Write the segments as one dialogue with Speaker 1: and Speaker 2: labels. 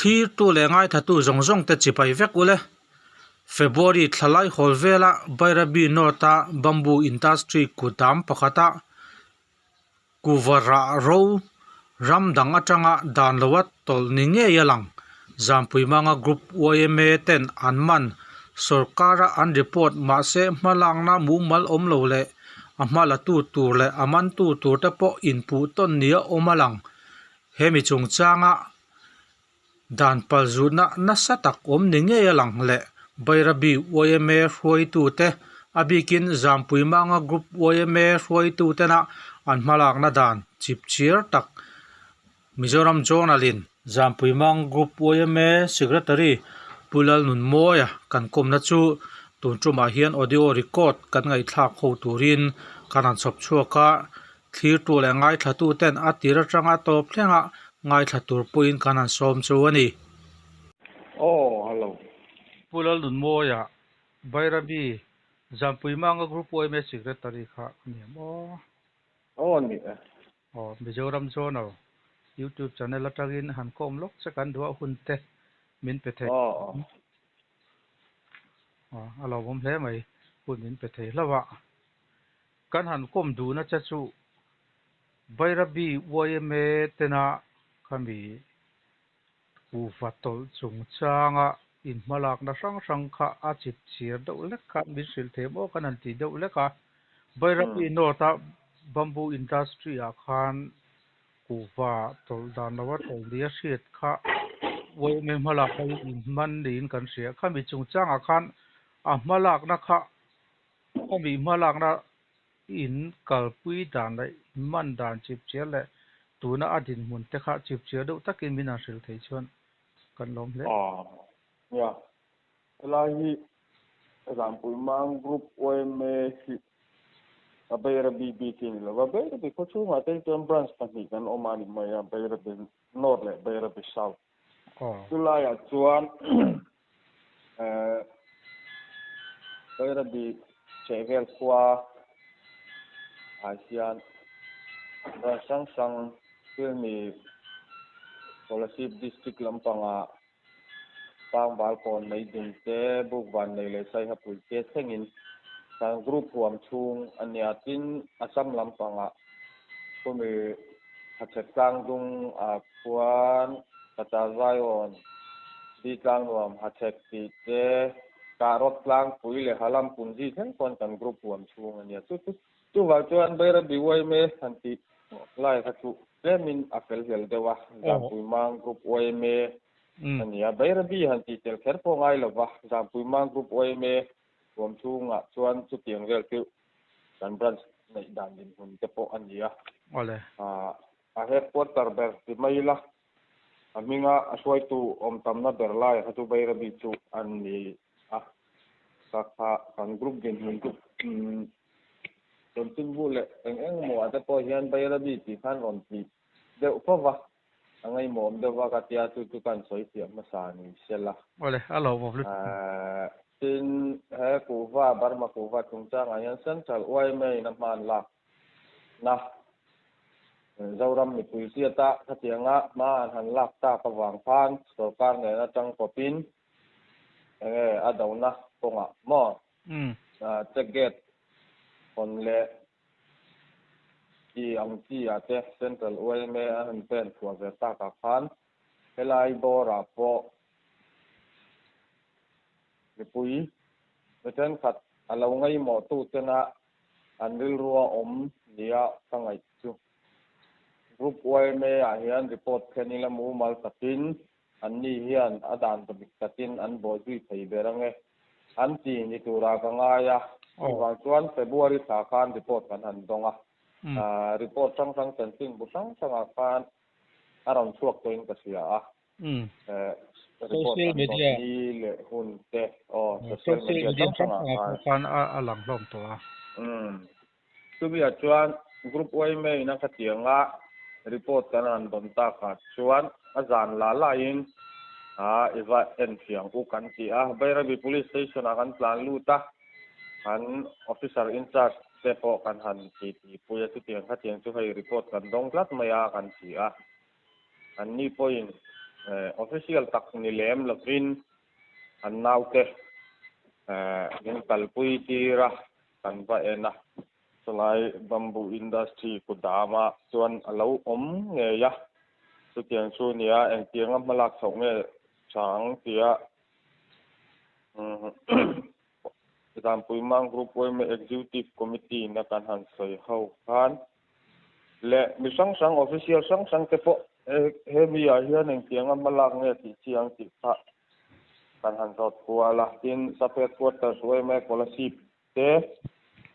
Speaker 1: thlir tu le ngai thatu zong zong te chipai vek ule February thalai holvela Bairabi Norta Bamboo Industry kudam pakhata kuvara ro ramdang atanga dan lowat tol ninge yalang zampui manga group OMA ten anman sarkara an report ma se malang na mu mal om lo le amala tu tur le aman tu tur te po inpu ton nia omalang hemi chung changa dan palzuna nasatak om ninge yalang le Bairabi OMA hroi tu te abikin zampui manga group OMA hroi tu te na an malak na dan chip chir tak Mizoram Journalin zampui mang group OMA secretary Pulal Nun Moya kan kom na chu tunchuma hian audio record kan ngai thlak ho turin kanan chop chuaka thlir tu le ngai thatu ten atira tanga top thlenga ngai thlatur puin kanan som chu ani
Speaker 2: Hello.
Speaker 1: Pulal Nun Moya Bairabi zampui mang group OMA secretary kha ni
Speaker 2: Ni.
Speaker 1: Mizoram Journal YouTube channel atagin han kom lok chakan dua hunte min pethe alo bom hle mai hun min pethe lawa kan han kom du na chachu Bairabi OMA tena khami ku fatol chung changa in malak na sang kha a chip chir do le kha min sil the mo kan an ti do le ka Bairabi Norta Bamboo Industry a khan kuwa tol dan lawa tol dia siat kha OMA malak in man din kan sia khami chung changa khan a malak na kha khami malak na in kalpui dan lai man dan chip chir le tuna adin mun te kha chip chir do takin min a sil thei chuan kan lom le
Speaker 2: Ya. Lahi zampui mang group OMA Bairabi bikin lo Bairabi ko chu ma ten branch pa ni kan omani maya Bairabi North le Bairabi South tulaya chuan Bairabi chevel kwa Asian sang filmi policy district lampanga pang balkon nei ding te bukwan nei le sai hapui te thengin sang group huam chung aniatin asam lampanga kumi hachet kang dung a kwan kata zayon di kang nuam hachet ti te karot klang pui le halam punji theng kon kan group huam chung ania tu wa chuan Bairabi OMA hanti lai khachu lemin apel hel dewa zampui mang group OMA ania Bairabi hanti tel kher po ngai lova zampui mang group OMA huam chunga chuan chu tiang vel tu kan branch nei dan din hun te po ania
Speaker 1: ole
Speaker 2: a headquarter ber ti maila aminga aswai tu om tamna berlai hatu Bairabi chu ani kan group din hun tu tin bule eng mo ata po hian Bairabi ti khan rom ti deuh pova angai mom dewa ka tia tu kan soi ti masani sela
Speaker 1: ole alo bo
Speaker 2: tin he kuwa barma kuwa tungchang ayan central OMA na man la na zoram mi puisi ta khatianga ma han lak ta ka wang phan sarkar ne na tang kopin adawna konga mo cheget kon le ki angti ate central OMA han pen kwa ta ka khan helai bora po pui beten khat alo ngai mo tu tena anril ruwa om nia kangai chu group OMA a hian report khenila mu mal takin anni hian adan tabik takin an bojui thei berange an ti ni tura ka ngaya wa chuan February tha khan report kan han donga report sang sensing busang sanga khan around chuak toin ka sia social media le hunte social media
Speaker 1: kan alang lom to
Speaker 2: tu bi chuan group OMA na khatianga report kan an don ta kha chuan azan la lain eva en fiang u kan ti Bairabi police station akan plan luta an officer in charge te po kan han ti puya tu tiang kha tiang chu hai report kan dong plat maya kan ti an ni point official tak ni lem lovin an naute những kalpui tira kan va ena solai bamboo industry kudama chuan alo nge ya chu tiang chu nia eng tiang am malak sok nge chang tia Zampui mang group OIM executive committee na kan han soi ho khan le mi sang sang official sang sang te po he mi a hian eng tiang am malak nge ti chiang ti kha kan han zot kuala tin sapet quarters OIM policy te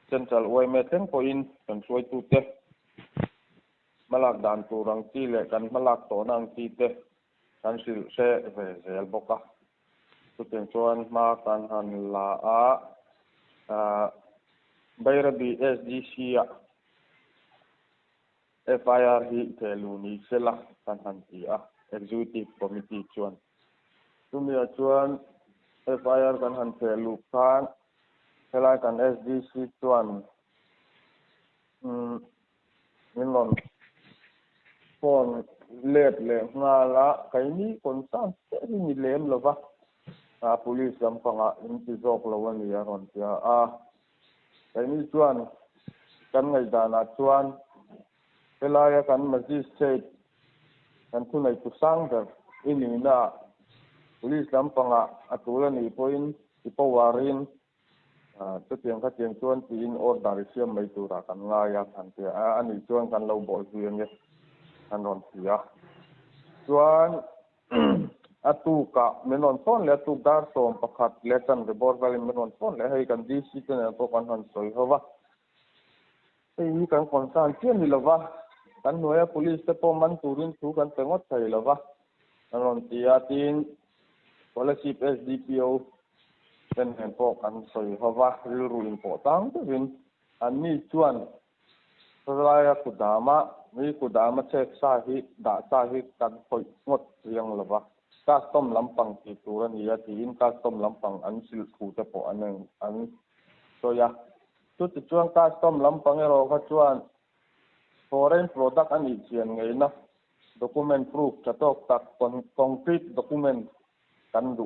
Speaker 2: central OIM ten point kan soi tu te malak dan tu rang ti le kan malak to nang ti te kan sil se ve zel boka tu ten chuan ma kan han la Bairabi SGC FIR hi teluni sela kan han ti executive committee chuan tumia chuan FIR kan han telu khan helai kan SGC chuan minlon phone let le ngala kaini konsan ni lem lova police lampanga intizok lawani aron tia kaini chuan kan ngai dana chuan helai kan magistrate kan thunai tu sangder inina police lampanga atulani point ipowarin tiang kha tiang chuan tin order siam mai tura kan nga ya than tia ani chuan kan lo bol hian nge an ron tia chuan atu ka menon phone le tu dar som pakhat le kan rebor valin menon phone le hei kan DC ten to kan han soi hova ei kan konsan chen ni lova kan noya police te po man turin thu kan tengot thai lova an ron tia tin policy SDPO ten hen po kan soi hova ru in po tang te win an ni chuan raya kudama check sa hi da sa hi kan khoi ngot riang lova custom lampang ti turan ya tin custom lampang an sil thu te po an so ya tu ti chuan custom lampang ero kha chuan foreign product an i chian ngei na document proof chatok tak concrete document kan du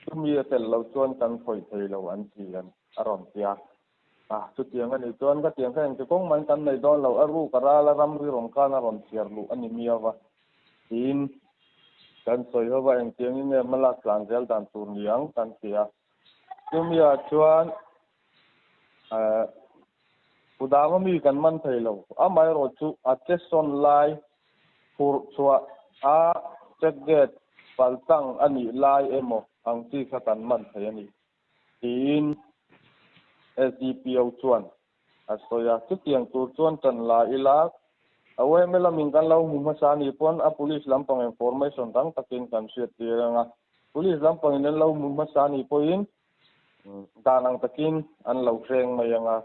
Speaker 2: tumi tel lo chuan kan khoi thei lo an chi an aron tia chu tiang ani chuan ka tiang kha eng te kong man kan nei don lo aru karala ram ri rong kana ron chiar lu ani miawa tin kan soi hova eng tiang in malak tlang zel dan tur niang kan tia tumia chuan kudama mi kan man thei lo amai ro chu a cheson lai fur chua check gate paltang ani lai emo ang chi kha kan man thei ani tin SDPO chuan asoya chu tiang tur chuan kan la ilak awe melamin kan lo mu masani pon police lampang information dang takin kan siat tiranga police lampang in lo mu masani poin danang takin an lo reng mayanga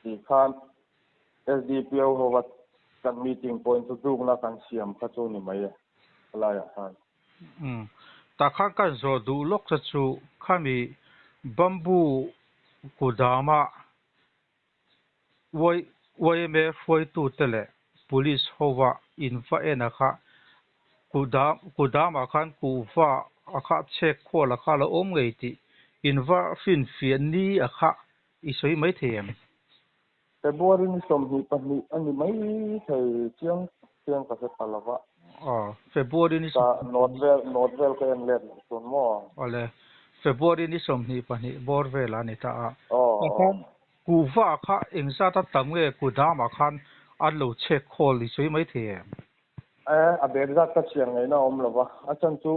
Speaker 2: ti khan SDPO howat kan meeting point tu duk na kan siam kha chu ni mai alaya khan
Speaker 1: ta kha kan zo du lok cha chu khami bamboo kudama OIM foi tu tele police hova infa ena kha kudama khan kuwa akha check khola khala ngei ti inva fin ni akha isoi mai them
Speaker 2: February ni som hi pahni ani mai thei chiang ka se palawa
Speaker 1: February ni
Speaker 2: sa notvel ka en let ton mo
Speaker 1: ole February ni som ni pahni borvel ani ta kuwa kha engza ta tamnge kudama khan an lo check khol isoi mai them
Speaker 2: abeg za ka chiang ngai na om lova achan chu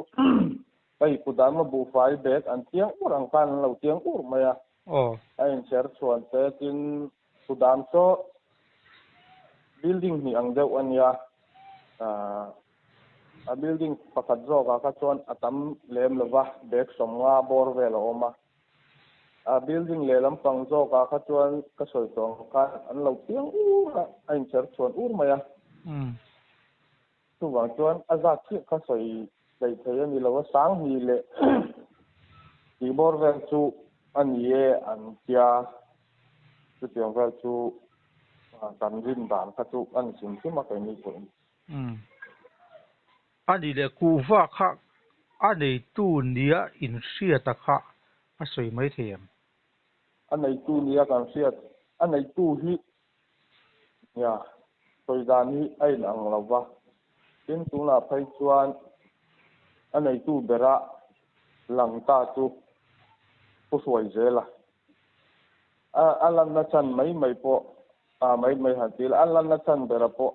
Speaker 2: pai kudama bu fai bek an tiang urang kan lo tiang ur maya ai cher chuan te tin kudam so building ni ang deuh ania a building pakhat zo ka chuan atam lem lova bek somnga bor vel oma a building le lampang zo ka chuan ka soi tong ka an lo tiang ur ai cher chuan ur maya tu wang chuan azat chi kha soi dei thei ani lo sang hi le ti bor vel chu ani an tia chu tiang vel chu kan rin dan kha chu an sim chi ma kai ni ko
Speaker 1: อันนี้เลยกูว่าค่ะอันนี้ตู้เนี้ยอินเสียตะค่ะอาศัยไม่เทียม
Speaker 2: อันไหนตู้เนี้ยกันเสียอันไหนตู้ที่เนี่ยตัวดานนี้ไอ้หนังเราวะเป็นตัวน่ะไปชวนอันไหนตู้เบระหลังตาตู้ผู้สวยเจล่ะอันนั้นน่ะฉันไม่พอไม่หันทีละอันนั้นน่ะฉันเบระพอ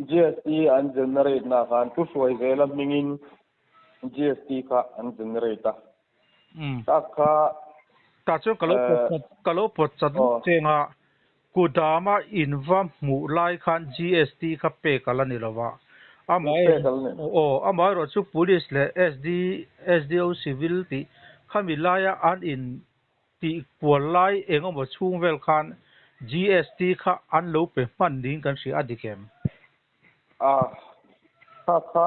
Speaker 2: GST อัน generate นะกันผู้สวยเจล่ะมิงิน GST ค่ะอัน generate ถ้าค่ะ
Speaker 1: แต่ช่วงกะโลปดจัดเจงอ่ะกูดามาอินวัมหมู่ไล่คัน GST ครับเปกันละนี่ละวะอามาอามาเราชุก police เลย SDO civil ที่ข้ามีไล่อันอินที่กวนไล่เองเอามาช่วงเวลคัน GST ค่ะอันลูกเป็นมันดิ้งกันสิอดีเกม
Speaker 2: ค่ะ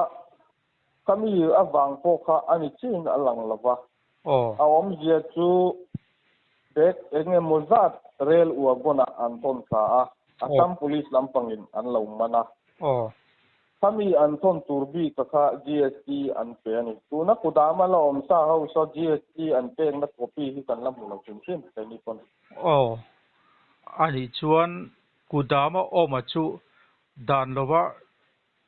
Speaker 2: kami avang po kha ani chin alang lawa awam je chu dek enge mozat rel uagona anton sa asam police lampangin anlo mana kami anton turbi kha GST an pe ani tuna kudama la om sa ho so GST an pe na copy hi kan lam lo chin chin ni kon
Speaker 1: ani chuan kudama oma chu dan lawa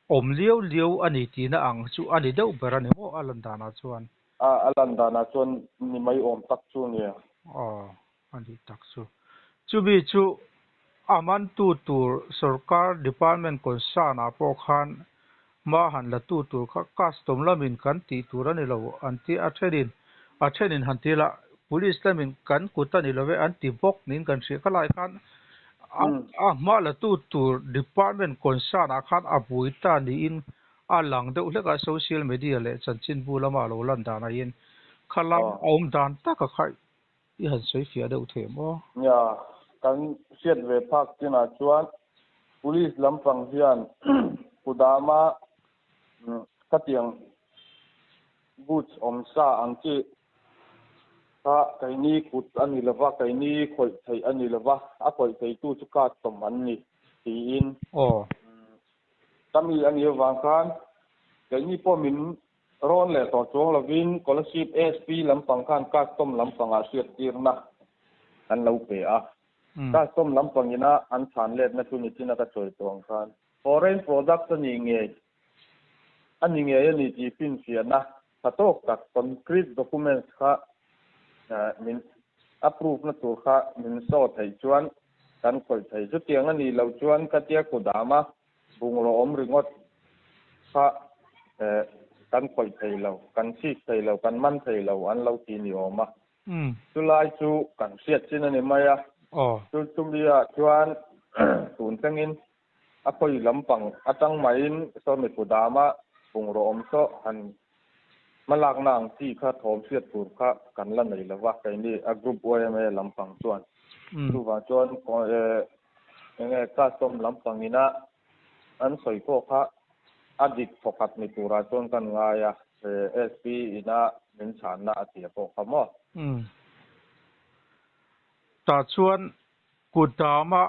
Speaker 1: om liu ani tina ang chu ani deuh berani mo alandana chuan
Speaker 2: alandana chuan ni mai om tak chu ni
Speaker 1: ani tak chu bi chu aman tu tur sarkar department kon sana po khan ma han la tu tur kha custom lamin kan ti turani lo anti athenin hantila police lamin kan kutani love anti bok nin kan se khalai khan ma la tu tur department kon sana khan abui ta ni in alang de uleka social media le chanchin bulama lo lan dana in khalam om dan ta ka khai i han soi fia de uthemo
Speaker 2: ya kan siat ve phak tina chuan police lampang hian kudama katiang goods om sa angchi ka kaini kut ani lawa kaini khoi thei ani lawa a khoi thei tu chu ka tom an ni ti in kami ani wang khan kaini po min ron le to chong lovin scholarship SP lampang khan ka tom lampang a siat tirna an lo pe ka tom lampang ina an than let na tu ni tina ka choi tong khan foreign product ni nge ani nge ani ti pin fiana patok tak concrete documents kha min approve na tur kha min so thai chuan kan khoi thai chu tiang ani lo chuan ka tia kudama bungro om ringot kha kan khoi thai lo kan si thai lo kan man thai lo an lo ti ni oma chu lai chu kan siat chin ani maya chu tumia chuan tun tangin a khoi lampang atang main so mi kudama bungro om so han malak nang ti kha thom siat tur kha kan la nei lawa kai ni a group OMA lampang chuan tu wa chuan ko enge ka som lampang ina an soi ko kha adik phokat ni tura chuan kan nga ya SP ina min chan na atia ko khamo
Speaker 1: ta chuan kudama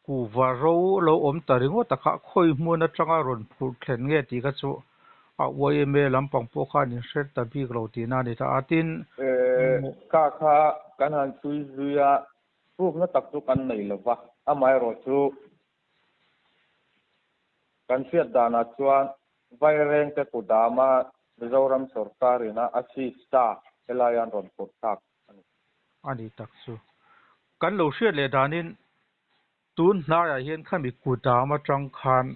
Speaker 1: ku varo lo om taringo takha khoi hmun atanga ron phur thlen nge ti ka chu OMA lampang po kha ni hret ta bik lo ti na ni ta atin
Speaker 2: ka kha kan han sui zuya proof na tak chu kan nei lova amai ro chu kan fiat dana chuan vaireng te kudama mizoram sarkarina asista elayan ron pot tak
Speaker 1: ani tak chu kan lo hriat le danin tun hna ya hian khami kudama tang khan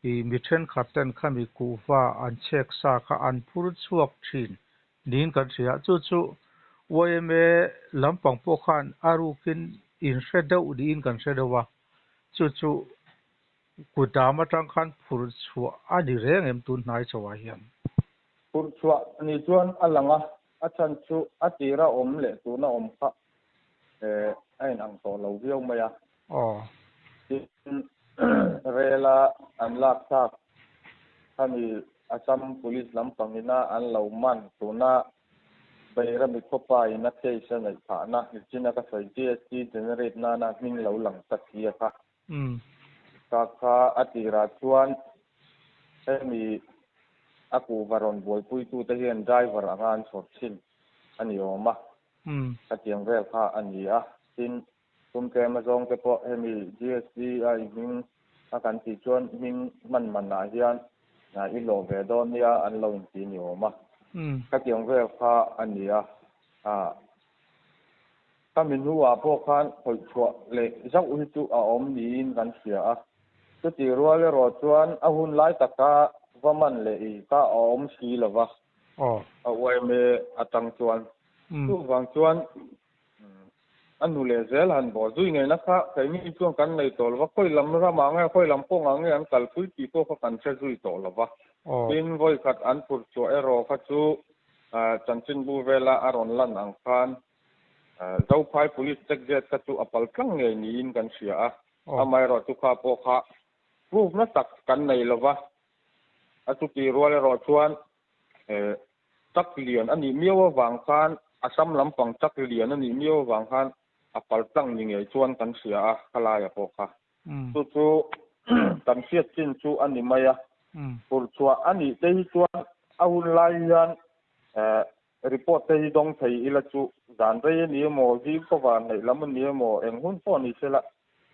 Speaker 1: i mi then khaten khami kuwa an chek sa kha an phur chuak thin nin kan ria chu OMA lampang po khan arukin in hredeu di in kan hredewa chu kudama tang khan phur chua ani reng em tun hnai chawa hian
Speaker 2: phur chua ni chuan alanga achan chu atira om le tu na om kha ai nang to lo viau maya rela an lak tak kami asam police lampang ina an lo man tuna beira mi khopa ina case na tha na china ka sai GST generate na min lo lang ta thia kha ka atira chuan มีอากูวารอนบวยปุยตูตะเฮียนได้วารางานสดสิ้นอันนี้ออกมาถ้าเจียงเวลค่าอันนี้สิ้นตุ่มแกมาจงแต่พอมี GST มิงอาการติดชวนมิงมันหนาเฮียนอีโลเวดอนเนี่ยอันเราอินทีนี่ออกมาถ้าเจียงเวลค่าอันนี้ถ้ามีหัวพวกขันคอยชัวเลยจักอุจุอมดีนกันเสียก็ตีรัวเลยรอชวนหุ่นไล่ตะกาว่ามันเลยก็อมสีหรอวะเอาไว้เมตังชวนทุกวันชวนอันนู้เลยเซลหันบ่จุยไงนะคะใครมีช่วงกันในตัวว่าค่อยลำระมังไงค่อยลำพงอังไงอันกัลฟุยตีพวกกันเชื่อจุยตัวหรอวะเป็นไว้ขัดอันปุดชัวรอขัดจูจันทินบูเวลาอารอนลันอังคารเจ้าพาย police check jet ขัดจูอัปลักไงนี่อินกันเสียทำไมรอทุกข้าพวกข้ารูปนักตักกันในหรอวะทุกทีรัวเลยรอชวนจักเลียนอันนี้มีว่าวางคันอาซัมลำปังจักเลียนอันนี้มีว่าวางคันอัปลักยังไงชวนกันเสียขลายพวกข้าจู่ตันเสียจินจู่อันนี้ไม่ปวดชัวอันนี้เที่ชวนเอาไล่ยันreport ที่ดงไทยอีละจู่จานเรียนี่โมจีก็ว่าในลำนี้โมเอ็งหุ่นป้อนี่เสละ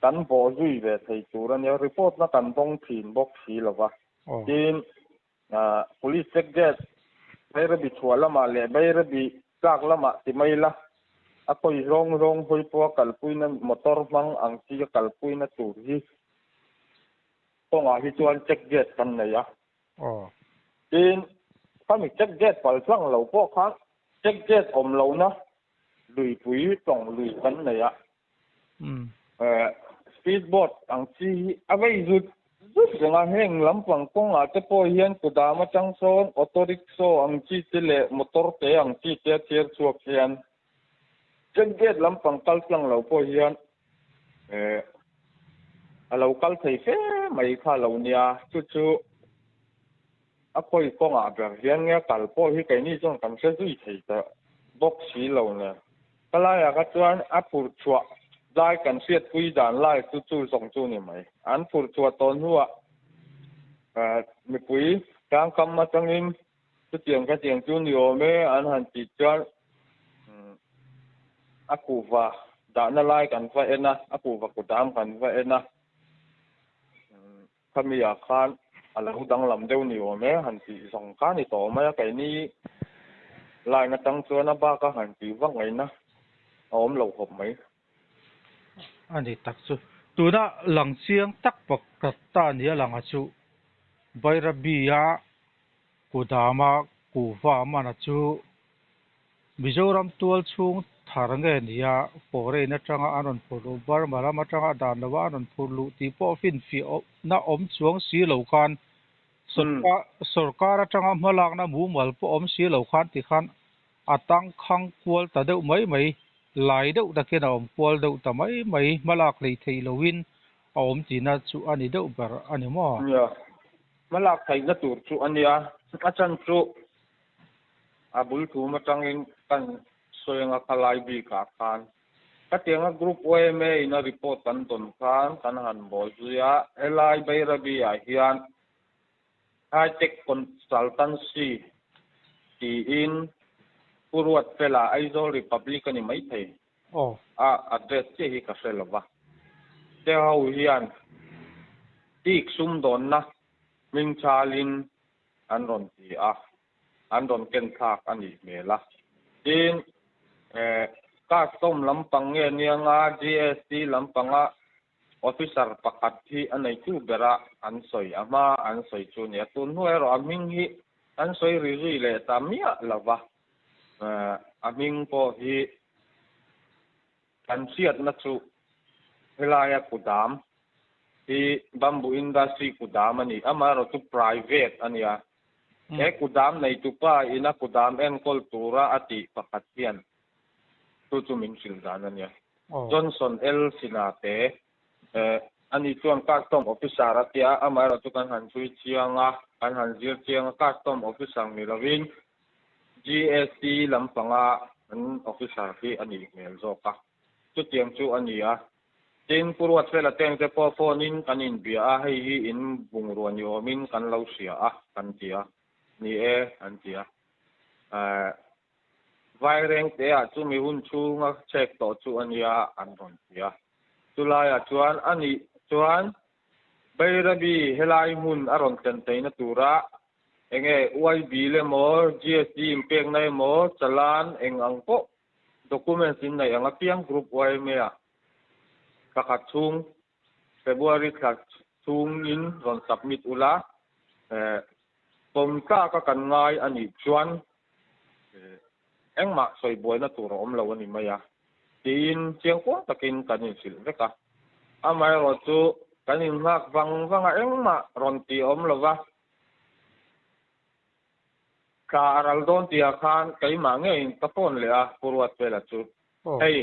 Speaker 2: กันบ่จุยเวทไทยจู่แล้วเนี่ย report นักกันดงถิ่นบอกสีหรอวะจีนpolice check jet ไม่ระบิชัวละมาเลยไม่ระบิกากละมาที่ไม่ละako rong hoy po kalpuy na motor mang ang siya kalpuy na turi ko nga hituan check jet kan na ya din kami check jet pal sang lo po kha check jet om lo na lui pui tong lui kan na ya speedboat ang si away zut nga heng lampang ko nga te po hian kudama changson auto rickshaw ang chi tile motor te ang chi te tier chuak hian check jet lampang kalsang lo po hian alo kal thei fe mai kha lo nia chu akoi ko nga ber hian nge kal po hi kai ni chong kam se zui thei ta box si lo ne kala ya ka chuan apur chua dai kan siat pui dan lai chu song chu ni mai an pur chua ton huwa mi pui kang kam ma changin chu tiang chu ni o me an han ti chuan aku va da na lai kan va ena aku va ku dam kan va ena kami ya khan ala hudang lam deu ni o me han ti song ka ni to ma kai ni lai na tang chu na ba ka han ti wa ngai na om lo hop mai
Speaker 1: ani tak chu tuna lang chiang tak pak ta ni lang a chu bairabia kudama kuwa mana chu Mizoram tual chung tharanga niya pore na tanga anon pulu bar marama tanga danlawa anon pulu tipo fin fi na chuang si lokan sarkar tanga malak na mu mal po si lokan ti khan atang khang kwal ta deuh mai lai deuh da ke na kwal deuh ta mai malak lei thei lowin ti na chu ani deuh bar ani mo
Speaker 2: ya malak thei na tur chu ania achan chu abul tu matangin kan soyanga kalai bi ka khan katenga group OMA ina report kan ton khan kan han bol zuya elai bairabi a hian high tech consultancy ti in purwat pela aizol republic ani mai thei address che hi ka selwa te hau hian tik sum don na ming chalin anron ti andon ken thak ani mela tin ka som lampang nge nianga GST lampanga officer pakat hi anei chu bera an soi ama an soi chu ne tun huai ro aming hi an soi ri le tamia lawa aming po hi kan siat na chu helaya kudam hi bamboo industry kudam ani ama ro chu private ania kudam nei tu pa ina kudam en kol tura ati pakat hian tu min sil dan ania Johnson L Sinate ani chuan custom officer atia amara tu kan han chui chianga kan han zir chianga custom officer ni lovin GST lampanga an officer hi ani mel zoka chu tiang chu ania tin purwat fel ateng te po phone in kanin bia a hei hi in bungrua ni omin kan lo sia a kan tia ni e an tia vai reng te a chu mi hun chu nga check to chu ania an ron tia tulai a chuan ani chuan beirabi helai mun aron ten teina tura enge YB le mo GST impact nai mo chalan eng angko documents in nei anga piang group YM a kakat chung February khat chung in ron submit ula pom ka kan ngai ani chuan engma soi boy na tur om lo ani maya tin chiang ko takin kanin sil veka amai ro chu kanin ngak wanga engma ron ti om lova ka aral don ti khan kai ma nge in tapon le a purwat vela chu hey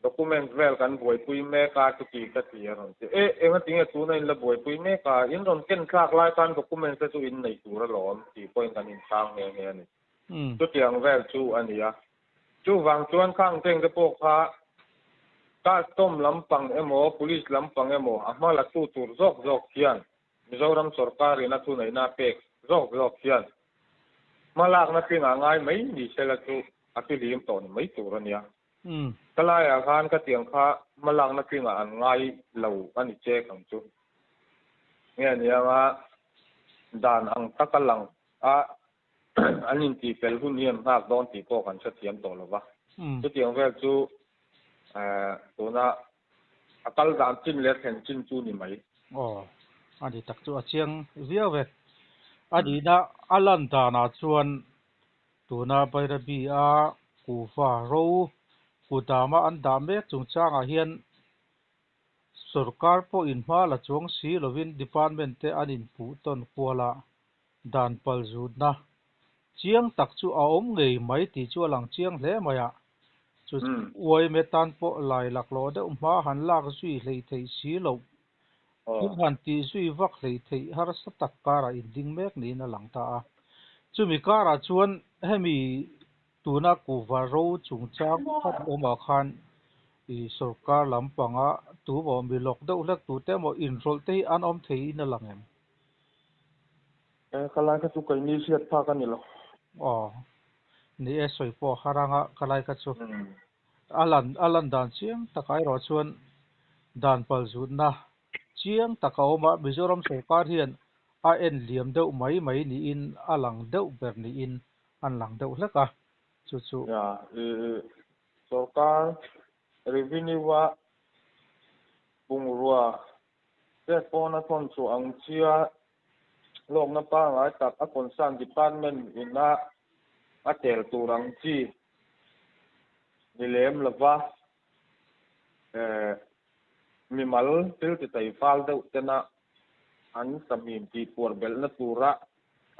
Speaker 2: document vel kan boy pui me ka chu ti ka ti ron ti enga tinga tu na in la boy pui me ka in ron ken khak lai kan document chu in nei tur lom ti point kan in sang nge ani chu tiang vel chu ania chu wang chuan khang teng te pok kha ka tom lampang emo police lampang emo amala tu tur zok hian Mizoram sarkar ina tu nei na pek zok hian malak na pinga ngai mai ni sela chu akilim ton mai tur ania kalaya khan ka tiang kha malak na pinga an ngai lo ani che kam chu nge nia nga dan ang takalang a anin ti pel hun hiam hak don ti ko kan sathiam to lova chu tiang vel chu tuna akal dan chin le khen chin chu ni mai
Speaker 1: ani tak chu achiang viau ve ani na alan da na chuan tuna bairabi a kuwa ro kudama an da mek chung changa hian sarkar po in hma la chuang si lovin department te anin pu ton kuala dan pal zut na chiang tak chu a om ngei mai ti chu lang chiang hle maya chu oi metan po lai lak lo de hma han lak zui hlei thei si lo chu han ti zui vak hlei thei har sa tak kara in ding mek ni na lang ta a chu mi kara chuan hemi tuna kuwa ro chung chang khat oma khan i sarkar lampanga tu bo mi lok deuh hlek tu te mo in rol te an om thei na lang em
Speaker 2: kalai ka chu kai ni siat pha kan ni lo
Speaker 1: ni e soi po haranga kalai ka chu alan dan chiang takai ro chuan dan pal zut na chiang takaoma Mizoram sarkar hian a en liam deuh mai ni in alang deuh ber ni in an lang deuh hleka chu
Speaker 2: ya sarkar revenue wa bungrua te pona thon chu ang chia lok na pa ngai tak a concern department ina a tel turang chi nilem lova mi mal til ti tai fal deuh tena an samim ti por bel na tura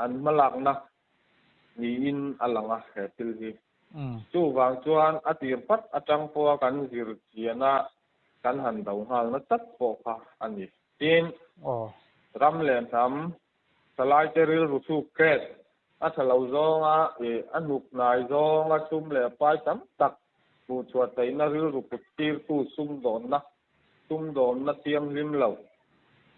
Speaker 2: an malak na ni in alanga he til hi chu wang chuan atir pat atang po kan zir chiana kan han dau hal na tat po kha ani tin ram len tham salai te ril ru chu ket a thalo zonga anuk nai zonga chum le pai tam tak pu chua tai na ril ru put tir tu sum don na tiang lim lo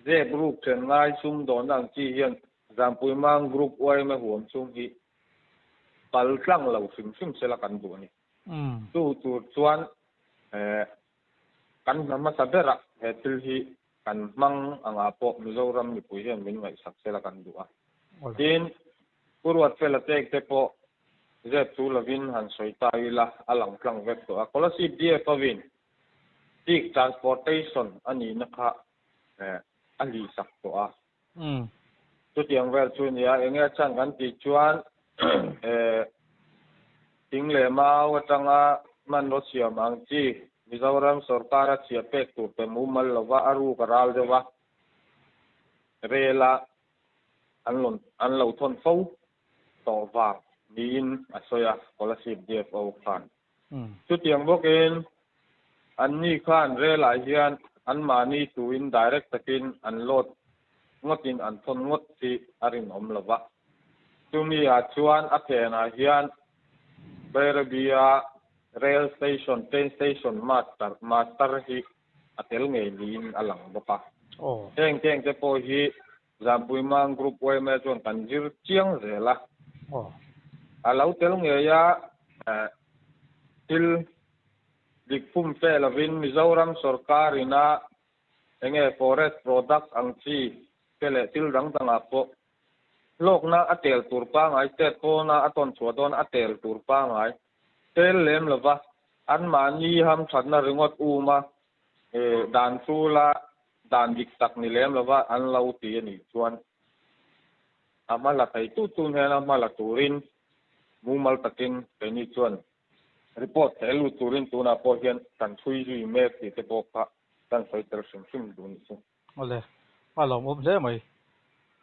Speaker 2: je group chen ngai sum don ang chi hian zampui mang group oi ma huam chung hi pal tlang lo sim sela kan bu ni tu chuan kan nama sabera he til hi kan mang anga po Mizoram ni pui hian min ngai sak sela kan du a tin purwat fela tek te po je tu lovin han soi tai la alang tlang vek to a scholarship die pavin tik transportation ani na kha ali sak to a tu tiang vel chu nia enge chang kan ti chuan ting le mau atanga man ro siam ang chi Mizoram sarkar chia pek tu pe mu mal lova aru karal dewa rela an lo thon fo to wa min asoya scholarship DFO khan tu tiang bokin an ni khan rela hian an mani tu in direct takin an lot ngotin an thon ngot ti arin om lova tu mi a chuan a thena hian berbia rail station train station master hi atel nge lin alang boka
Speaker 1: oh
Speaker 2: keng te po hi zampui mang group wai me chon tanjir chiang zela
Speaker 1: oh
Speaker 2: alau tel nge ya til dikpum fe lavin mizoram sarkarina enge forest product ang chi pele til dang tanga po lok na atel turpa ngai te ko na aton chuadon atel turpa ngai tel lem lova an mani ham thatna ringot uma dan chula dan dik tak ni lem lova an lau ti ni chuan amala kai tu hena mala turin mumal takin peni chuan report helu turin tuna po hian kan thui ri me ti te po kha kan fighter sim du ni chu
Speaker 1: ole alom hle mai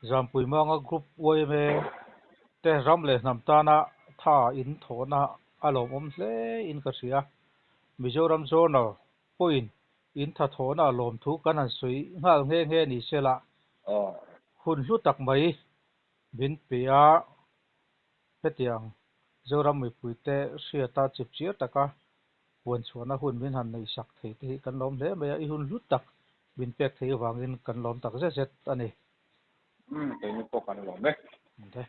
Speaker 1: zampui manga group OMA te ram le nam ta na tha in thona alom hle in ka sia Mizoram zone point in tha thona lom thu kan an sui ngal nge ni sela hun hlu tak mai bin pia petiang zoram mi puite sia ta chip chia taka huan chuana hun bin han nei sak thei te kan lom hle mai i hun hlu tak bin pek thei wangin kan lom tak zet ani
Speaker 2: te ni po kan lo me
Speaker 1: okay